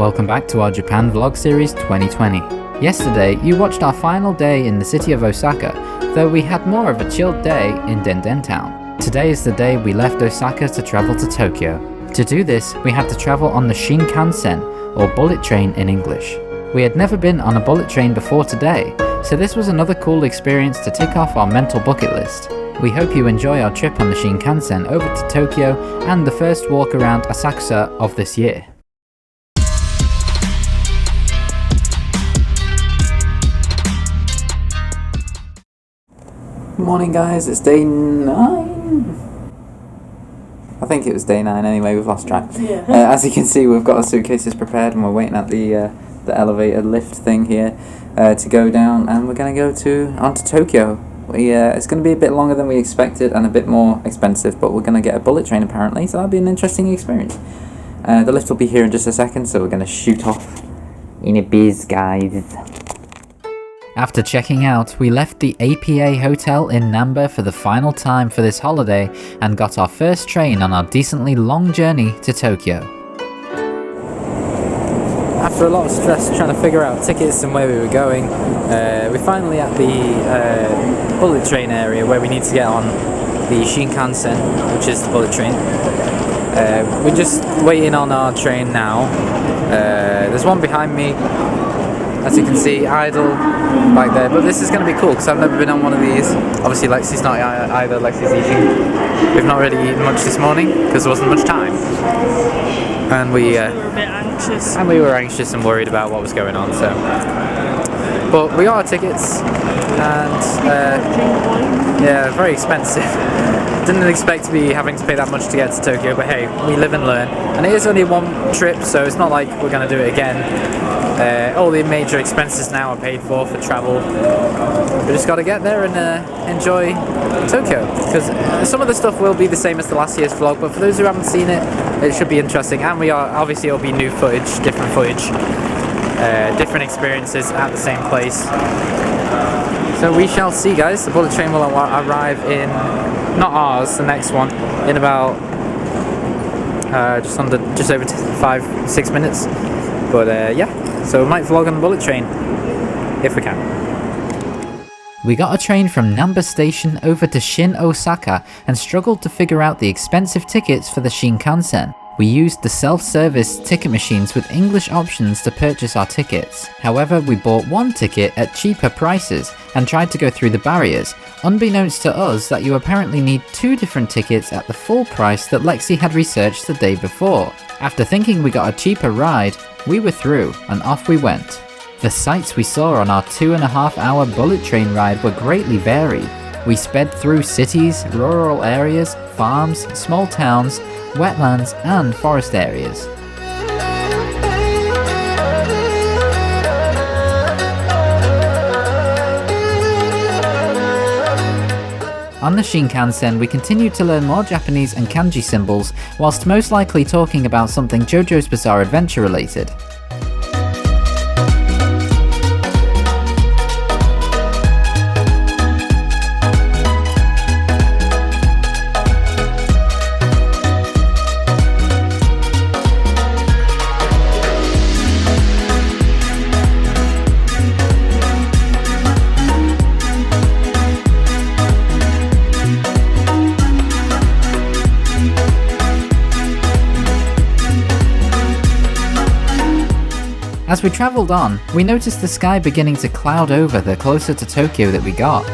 Welcome back to our Japan Vlog Series 2020. Yesterday, you watched our final day in the city of Osaka, though we had more of a chilled day in Denden Town. Today is the day we left Osaka to travel to Tokyo. To do this, we had to travel on the Shinkansen, or bullet train in English. We had never been on a bullet train before today, so this was another cool experience to tick off our mental bucket list. We hope you enjoy our trip on the Shinkansen over to Tokyo and the first walk around Asakusa of this year. Good morning guys, it's day 9. I think it was day 9 anyway, we've lost track. Yeah. As you can see, we've got our suitcases prepared and we're waiting at the elevator lift thing here to go down, and we're going to go onto Tokyo. It's going to be a bit longer than we expected and a bit more expensive, but we're going to get a bullet train apparently, so that'll be an interesting experience. The lift will be here in just a second, so we're going to shoot off in a biz, guys. After checking out, we left the APA Hotel in Namba for the final time for this holiday and got our first train on our decently long journey to Tokyo. After a lot of stress trying to figure out tickets and where we were going, we're finally at the bullet train area where we need to get on the Shinkansen, which is the bullet train. We're just waiting on our train now. There's one behind me, as you can see, idle back there, but this is going to be cool because I've never been on one of these. Obviously Lexi's not either, Lexi's eating. We've not really eaten much this morning because there wasn't much time. And we were a bit anxious. And we were anxious and worried about what was going on, so. But we got our tickets, and yeah, very expensive. Didn't expect to be having to pay that much to get to Tokyo, but hey, we live and learn. And it is only one trip, so it's not like we're going to do it again. All the major expenses now are paid for travel. We just got to get there and enjoy Tokyo, because some of the stuff will be the same as the last year's vlog, but for those who haven't seen it, it should be interesting. And obviously it'll be new footage, different footage, different experiences at the same place. So we shall see, guys. The bullet train will arrive in, not ours, the next one, in about just over 5-6 minutes. But yeah, so we might vlog on the bullet train if we can. We got a train from Namba Station over to Shin Osaka and struggled to figure out the expensive tickets for the Shinkansen. We used the self-service ticket machines with English options to purchase our tickets. However, we bought one ticket at cheaper prices and tried to go through the barriers, unbeknownst to us that you apparently need 2 different tickets at the full price that Lexi had researched the day before. After thinking we got a cheaper ride, we were through and off we went. The sights we saw on our 2.5-hour bullet train ride were greatly varied. We sped through cities, rural areas, farms, small towns, wetlands and forest areas. On the Shinkansen, we continued to learn more Japanese and kanji symbols, whilst most likely talking about something JoJo's Bizarre Adventure related. As we travelled on, we noticed the sky beginning to cloud over the closer to Tokyo that we got.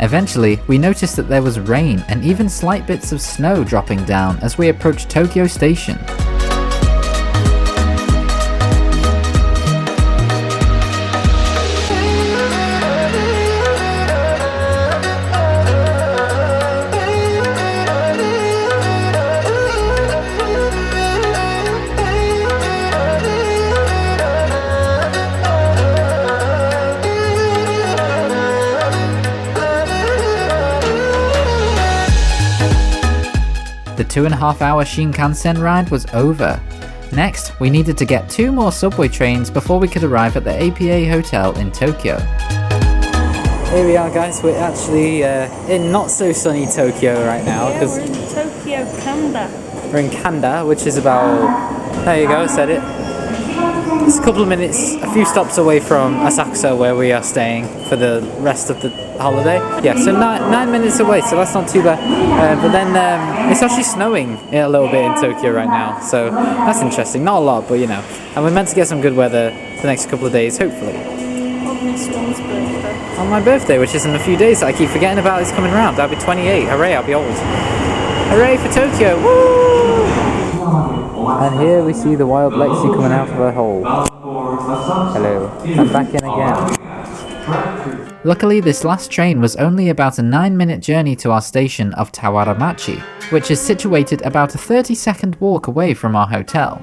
Eventually, we noticed that there was rain and even slight bits of snow dropping down as we approached Tokyo Station. 2.5-hour Shinkansen ride was over. Next, we needed to get 2 more subway trains before we could arrive at the APA Hotel in Tokyo. Here we are, guys. We're actually in not so sunny Tokyo right now. Yeah, we're in Tokyo, Kanda. We're in Kanda, which is about... There you go, said it. It's a couple of minutes, a few stops away from Asakusa, where we are staying for the rest of the holiday. Yeah, so 9 minutes away, so that's not too bad. But then it's actually snowing a little bit in Tokyo right now, so that's interesting. Not a lot, but you know. And we're meant to get some good weather the next couple of days, hopefully. On this one's birthday. On my birthday, which is in a few days that I keep forgetting about, is coming around. I'll be 28. Hooray, I'll be old. Hooray for Tokyo! Woo! And here we see the wild Lexi coming out of her hole. Hello. I'm back in again. Luckily, this last train was only about a 9-minute journey to our station of Tawaramachi, which is situated about a 30-second walk away from our hotel.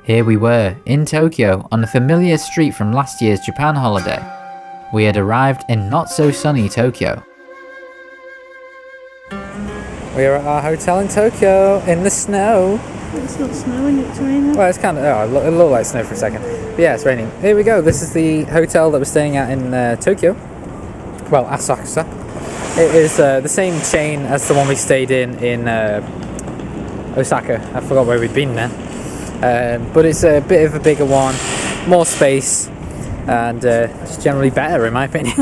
Here we were, in Tokyo, on a familiar street from last year's Japan holiday. We had arrived in not-so-sunny Tokyo. We are at our hotel in Tokyo, in the snow. It's not snowing, it's raining. Well, it's kind of... Oh, it looked like snow for a second. But yeah, it's raining. Here we go. This is the hotel that we're staying at in Tokyo. Well, Asakusa. It is the same chain as the one we stayed in Osaka. I forgot where we'd been then. But it's a bit of a bigger one, more space, and just generally better in my opinion.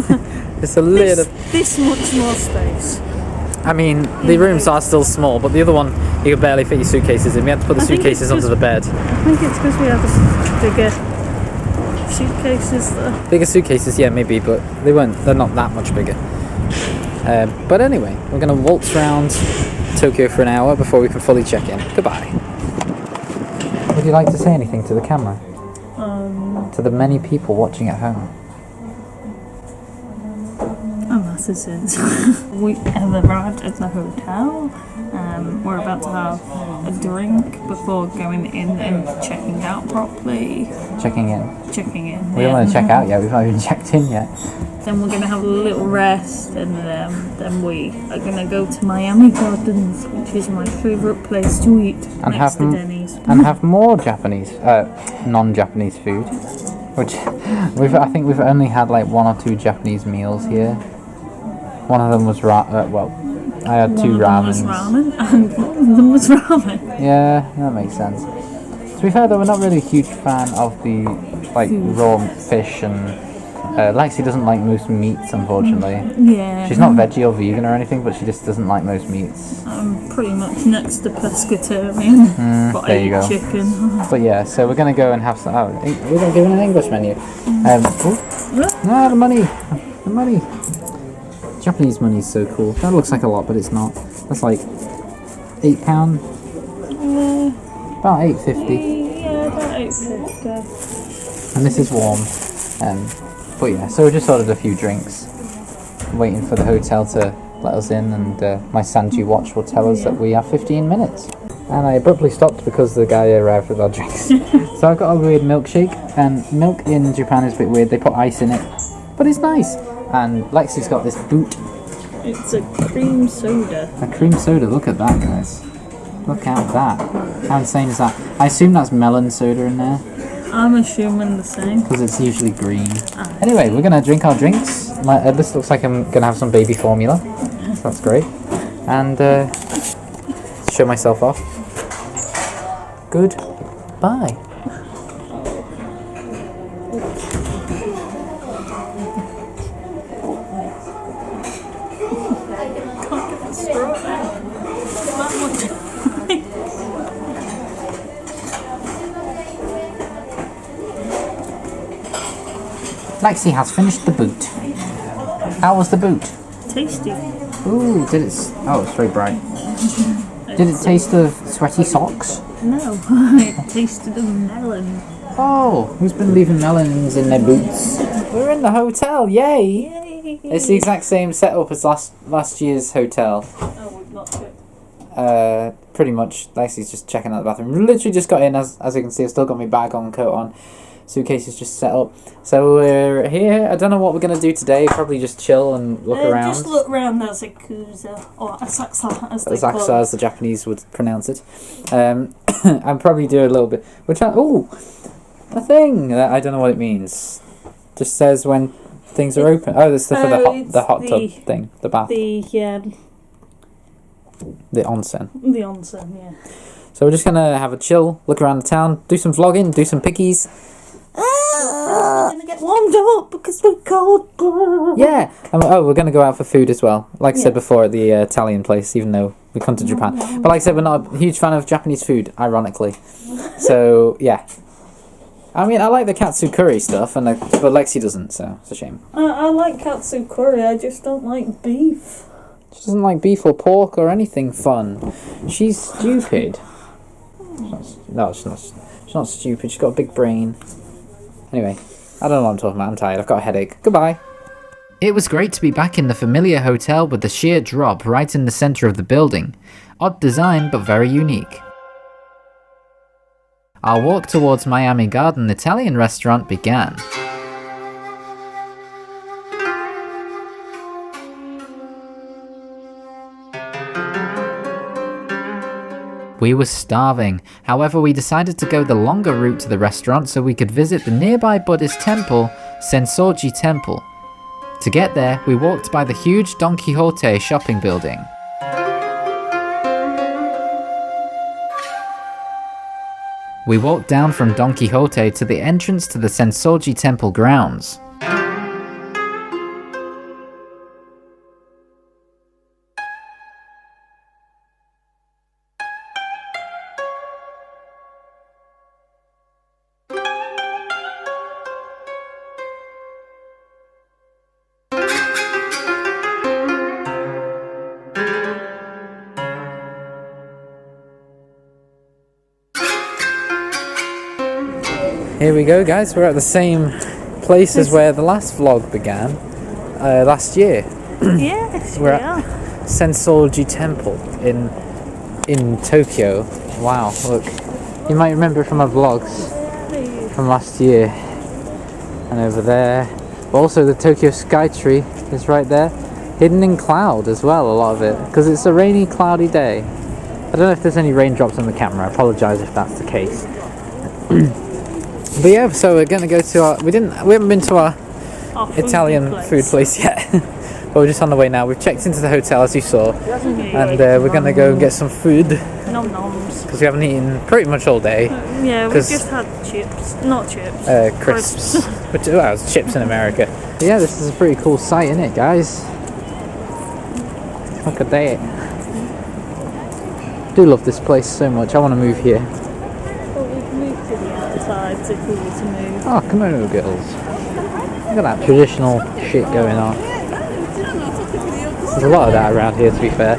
It's a little... This much more space. I mean, the rooms are still small, but the other one, you could barely fit your suitcases in. We had to put the suitcases under the bed. I think it's because we have bigger suitcases there. Bigger suitcases, yeah, maybe, but they're not that much bigger. But anyway, we're going to waltz around Tokyo for an hour before we can fully check in. Goodbye. Would you like to say anything to the camera? To the many people watching at home? Oh, that's a sense. We have arrived at the hotel. We're about to have a drink before going in and checking out properly. Checking in? Checking in. We don't want to check out yet, we've not even checked in yet. Then we're going to have a little rest, and then we are going to go to Miami Gardens, which is my favourite place to eat, and next to Denny's. And have more Japanese, non-Japanese food, which I think we've only had like 1 or 2 Japanese meals here. One of them was I had 2 ramens. One of them was ramen, and one of them was ramen. Yeah, that makes sense. To be fair though, we're not really a huge fan of the raw fish, and Lexi doesn't like most meats, unfortunately. Yeah. She's not veggie or vegan or anything, but she just doesn't like most meats. I'm pretty much next to pescatarian, but I there you eat go. chicken. But yeah, so we're going to go and have some... Oh, we're going to give an English menu. The money. Japanese money is so cool. That looks like a lot, but it's not. That's like £8. About £8.50. Yeah, about £8.50. And this is warm. But yeah, so we just ordered a few drinks, waiting for the hotel to let us in, and my Senso-ji watch will tell us that we have 15 minutes. And I abruptly stopped because the guy arrived with our drinks. So I got a weird milkshake, and milk in Japan is a bit weird. They put ice in it, but it's nice. And Lexi's got this boot. It's a cream soda. A cream soda, look at that, guys. Look at that. How insane is that? I assume that's melon soda in there. I'm assuming the same. Because it's usually green. Anyway, we're going to drink our drinks. This looks like I'm going to have some baby formula. So that's great. And show myself off. Goodbye. Lexi has finished the boot. How was the boot? Tasty. Ooh, did it... Oh, it's very bright. Did it taste of sweaty socks? No, it tasted of melon. Oh, who's been leaving melons in their boots? We're in the hotel, yay! Yay! It's the exact same setup as last year's hotel. Oh, we've not checked. pretty much, Lexi's just checking out the bathroom. Literally just got in, as you can see, I've still got my bag on, coat on. Suitcase is just set up. So we're here. I don't know what we're going to do today. Probably just chill and look around. Just look around Asakusa, or Asakusa as they call it. Asakusa, as the Japanese would pronounce it. And probably do a little bit... Oh! A thing! I don't know what it means. Just says when things are open. Oh, this is for the hot tub thing. The bath. The onsen. The onsen, yeah. So we're just going to have a chill, look around the town, do some vlogging, do some pickies. We're going to get warmed up because we're cold. Yeah. And we're going to go out for food as well. Like I said before, at the Italian place, even though we come to Japan. But like I said, we're not a huge fan of Japanese food, ironically. So, yeah. I mean, I like the katsu curry stuff, but Lexi doesn't, so it's a shame. I like katsu curry, I just don't like beef. She doesn't like beef or pork or anything fun. She's stupid. No, she's not stupid. She's got a big brain. Anyway, I don't know what I'm talking about. I'm tired. I've got a headache. Goodbye. It was great to be back in the familiar hotel with the sheer drop right in the centre of the building. Odd design, but very unique. Our walk towards Miami Garden Italian restaurant began. We were starving, however we decided to go the longer route to the restaurant so we could visit the nearby Buddhist temple, Senso-ji Temple. To get there, we walked by the huge Don Quixote shopping building. We walked down from Don Quixote to the entrance to the Senso-ji Temple grounds. Here we go, guys. We're at the same place as where the last vlog began, last year. Yes, we're at Senso-ji Temple in Tokyo. Wow, look. You might remember from our vlogs from last year. And over there. But also the Tokyo Sky Tree is right there. Hidden in cloud as well, a lot of it. Because it's a rainy, cloudy day. I don't know if there's any raindrops on the camera. I apologise if that's the case. But yeah, so we're going to go to our... We haven't been to our Italian food place yet. But we're just on the way now. We've checked into the hotel, as you saw. And we're going to go get some food. Nom noms. Because we haven't eaten pretty much all day. Yeah, we've just had chips. Not chips. Crisps. Which, well, it's chips in America. But yeah, this is a pretty cool site, isn't it, guys? Look at that. I do love this place so much. I want to move here. To cool to move. Oh, kimono girls. Look at that traditional shit going on. There's a lot of that around here, to be fair.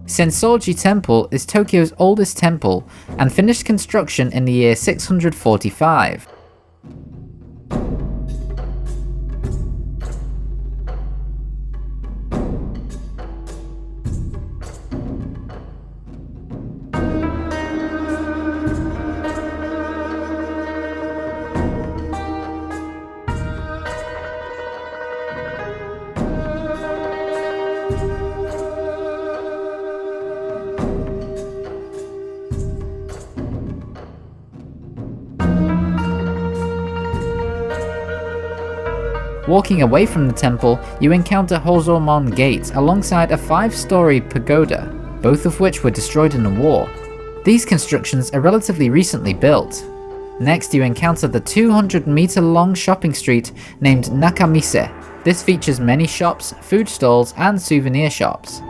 Senso-ji Temple is Tokyo's oldest temple and finished construction in the year 645. Walking away from the temple, you encounter Hozomon Gate alongside a 5-story pagoda, both of which were destroyed in the war. These constructions are relatively recently built. Next, you encounter the 200-meter long shopping street named Nakamise. This features many shops, food stalls, and souvenir shops.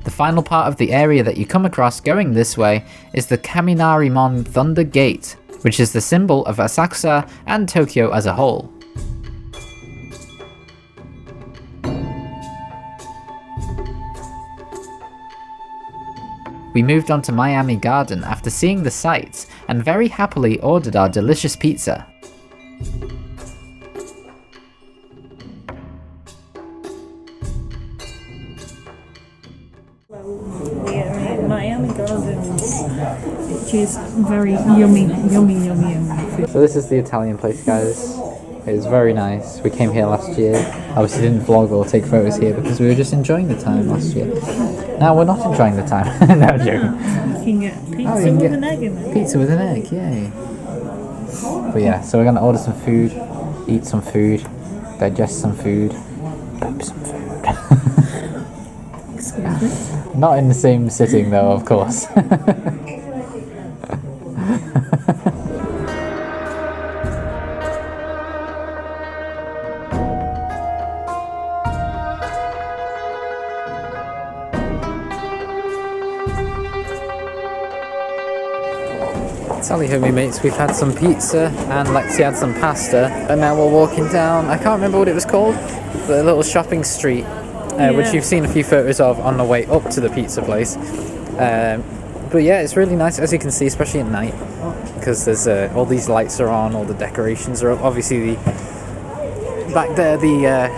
The final part of the area that you come across going this way is the Kaminarimon Thunder Gate, which is the symbol of Asakusa and Tokyo as a whole. We moved on to Miami Garden after seeing the sights and very happily ordered our delicious pizza. Gardens, which is very yummy food. So this is the Italian place, guys. It was very nice. We came here last year. Obviously didn't vlog or take photos here because we were just enjoying the time last year. Now we're not enjoying the time. No, I'm joking. You can get pizza with an egg in it. Pizza with an egg, yay. But yeah, so we're going to order some food, eat some food, digest some food, poop some food. Excuse me? Not in the same sitting though, of course. Sally home, mates. We've had some pizza and Lexi had some pasta, and now we're walking down, I can't remember what it was called, the little shopping street, which you've seen a few photos of on the way up to the pizza place. But yeah, it's really nice, as you can see, especially at night, because there's all these lights are on, all the decorations are up. Obviously, back there, the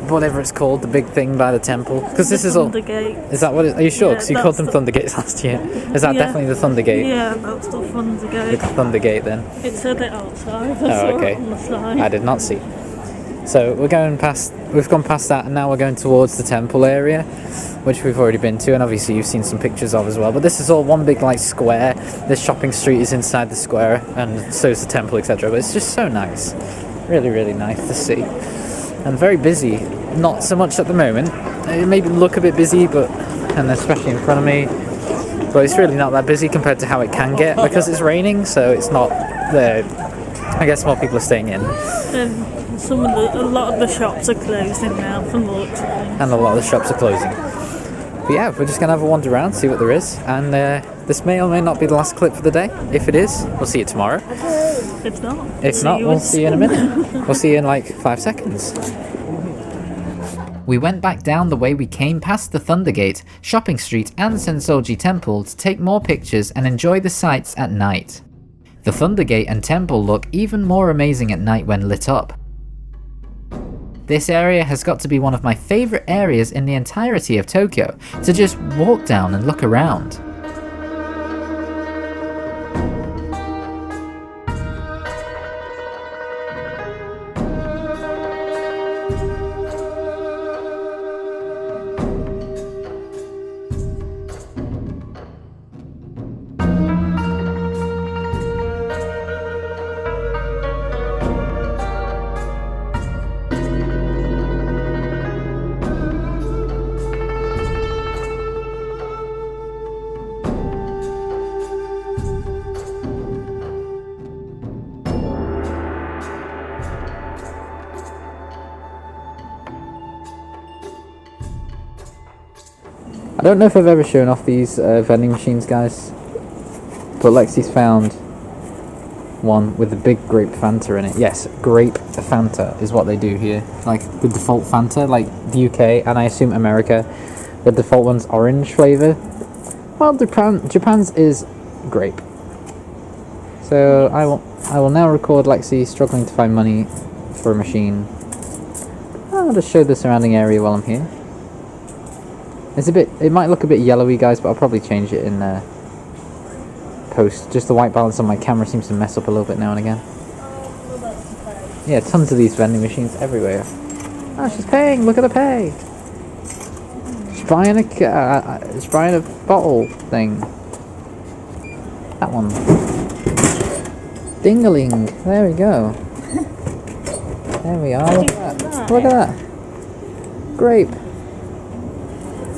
whatever it's called, the big thing by the temple, because this is all. Is that what? Are you sure? Because you called them Thunder Gates last year. Is that definitely the Thunder Gate? Yeah, that's the Thunder Gate. The Thunder Gate, then. It said it outside. Oh, okay. On the side. I did not see. So we're going past. We've gone past that, and now we're going towards the temple area, which we've already been to, and obviously you've seen some pictures of as well. But this is all one big like square. This shopping street is inside the square, and so is the temple, etc. But it's just so nice, really, really nice to see, and very busy. Not so much at the moment. It may look a bit busy, but and especially in front of me, but it's really not that busy compared to how it can get because it's raining. So it's not the. I guess more people are staying in. A lot of the shops are closing now from the looks of things. And a lot of the shops are closing. But yeah, we're just going to have a wander around, see what there is. And this may or may not be the last clip for the day. If it is, we'll see you tomorrow. If not, we'll see you in a minute. We'll see you in like 5 seconds. We went back down the way we came past the Thunder Gate, Shopping Street and Senso-ji Temple to take more pictures and enjoy the sights at night. The Thunder Gate and temple look even more amazing at night when lit up. This area has got to be one of my favourite areas in the entirety of Tokyo, to just walk down and look around. I don't know if I've ever shown off these vending machines, guys, but Lexi's found one with a big grape Fanta in it. Yes, grape Fanta is what they do here. Like the default Fanta, like the UK and I assume America, the default one's orange flavour. Well, Japan's is grape. So I will now record Lexi struggling to find money for a machine. I'll just show the surrounding area while I'm here. It might look a bit yellowy, guys, but I'll probably change it in post. Just the white balance on my camera seems to mess up a little bit now and again. Yeah, tons of these vending machines everywhere. Oh, she's paying! Look at her pay! She's buying a bottle thing. That one. Ding-a-ling! There we go. There we are. Look at that. Look at that. Grape.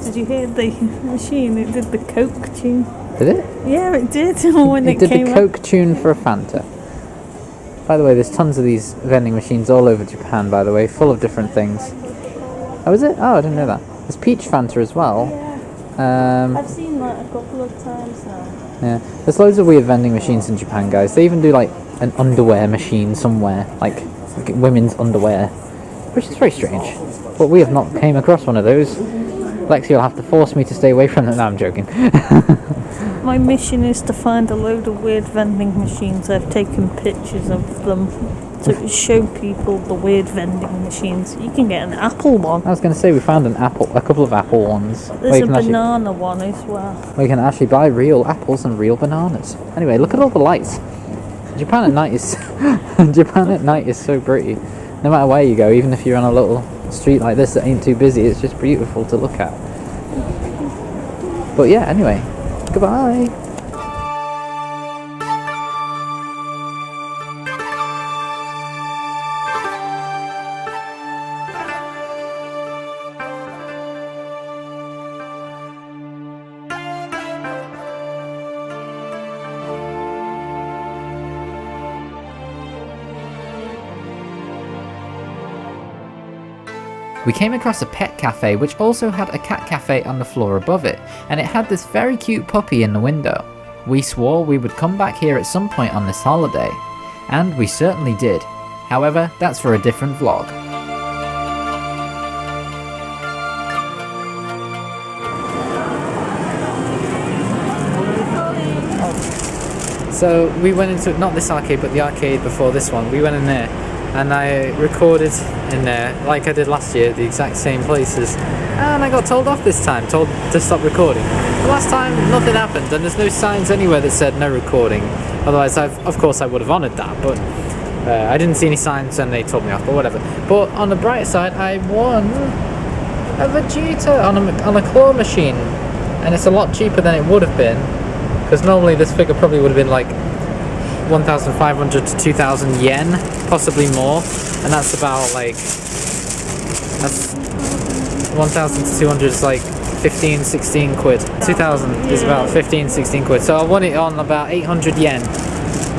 Did you hear the machine? It did the Coke tune. Did it? Yeah, it did when it did came the Coke tune for a Fanta. By the way, there's tons of these vending machines all over Japan, by the way, full of different things. Oh, is it? Oh, I didn't know that. There's peach Fanta as well. Yeah. I've seen that a couple of times now. Yeah, there's loads of weird vending machines in Japan, guys. They even do like an underwear machine somewhere, like women's underwear, which is very strange. But we have not came across one of those. Lexi will have to force me to stay away from them. No, I'm joking. My mission is to find a load of weird vending machines. I've taken pictures of them to show people the weird vending machines. You can get an apple one. I was going to say we found a couple of apple ones. There's a banana one as well. We can actually buy real apples and real bananas. Anyway, look at all the lights. Japan at night is so pretty. No matter where you go, even if you're on a little street like this that ain't too busy, it's just beautiful to look at. But yeah, anyway, goodbye. We came across a pet cafe which also had a cat cafe on the floor above it, and it had this very cute puppy in the window. We swore we would come back here at some point on this holiday, and we certainly did. However, that's for a different vlog. So we went into, not this arcade, but the arcade before this one. We went in there and I recorded in there, like I did last year, the exact same places. And I got told off this time, told to stop recording. The last time, nothing happened, and there's no signs anywhere that said no recording. Otherwise, of course, I would have honoured that, but I didn't see any signs and they told me off, but whatever. But on the bright side, I won a Vegeta on a claw machine. And it's a lot cheaper than it would have been, because normally this figure probably would have been like 1,500 to 2,000 yen, possibly more, and that's about like, that's 1,000 to 200 is like 15, 16 quid. 2,000 is about 15, 16 quid. So I won it on about 800 yen,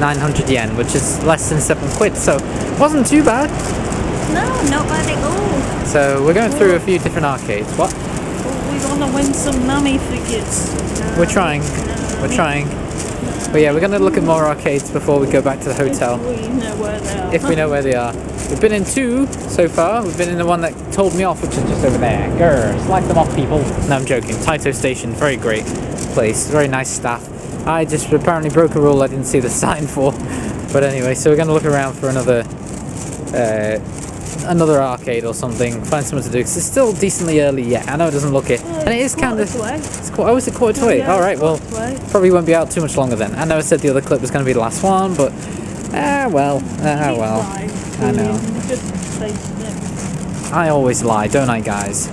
900 yen, which is less than 7 quid, so it wasn't too bad. No, not bad at all. So we're going through a few different arcades. What? We want to win some Nami figures. We're trying. We're trying. But yeah, we're going to look at more arcades before we go back to the hotel. If we know where they are. If we know where they are. We've been in 2 so far. We've been in the one that told me off, which is just over there. Grr, slack them off, people. No, I'm joking. Taito Station, very great place. Very nice staff. I just apparently broke a rule I didn't see the sign for. But anyway, so we're going to look around for another arcade or something, find something to do, because it's still decently early yet. I know it doesn't look it, and it is kind of. Oh, is it quarter to 8? All right, well, probably won't be out too much longer then. I know I said the other clip was going to be the last one, but well. I know. I always lie, don't I, guys?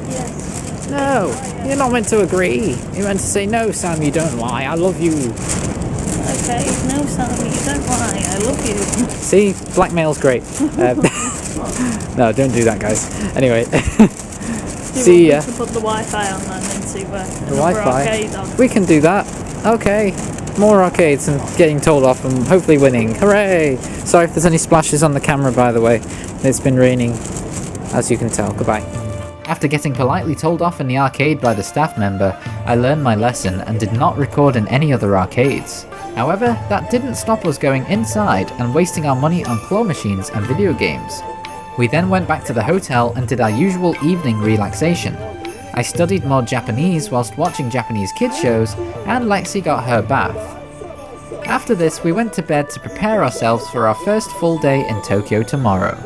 Yes. No, you're not meant to agree. You're meant to say, no, Sam, you don't lie. I love you. Okay, no, Sam, you don't lie. I love you. See, blackmail's great. No, don't do that, guys. Anyway, see ya. To put the Wi-Fi on then and see where the Wi-Fi. We can do that. Okay, more arcades and getting told off and hopefully winning. Hooray! Sorry if there's any splashes on the camera, by the way. It's been raining, as you can tell. Goodbye. After getting politely told off in the arcade by the staff member, I learned my lesson and did not record in any other arcades. However, that didn't stop us going inside and wasting our money on claw machines and video games. We then went back to the hotel and did our usual evening relaxation. I studied more Japanese whilst watching Japanese kids shows, and Lexi got her bath. After this, we went to bed to prepare ourselves for our first full day in Tokyo tomorrow.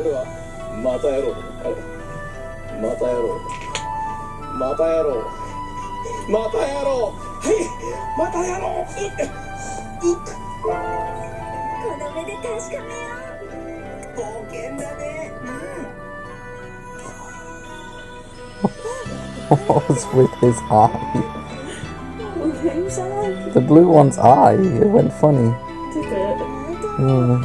What's with his eye? The blue one's eye. It went funny. Did it? Mm.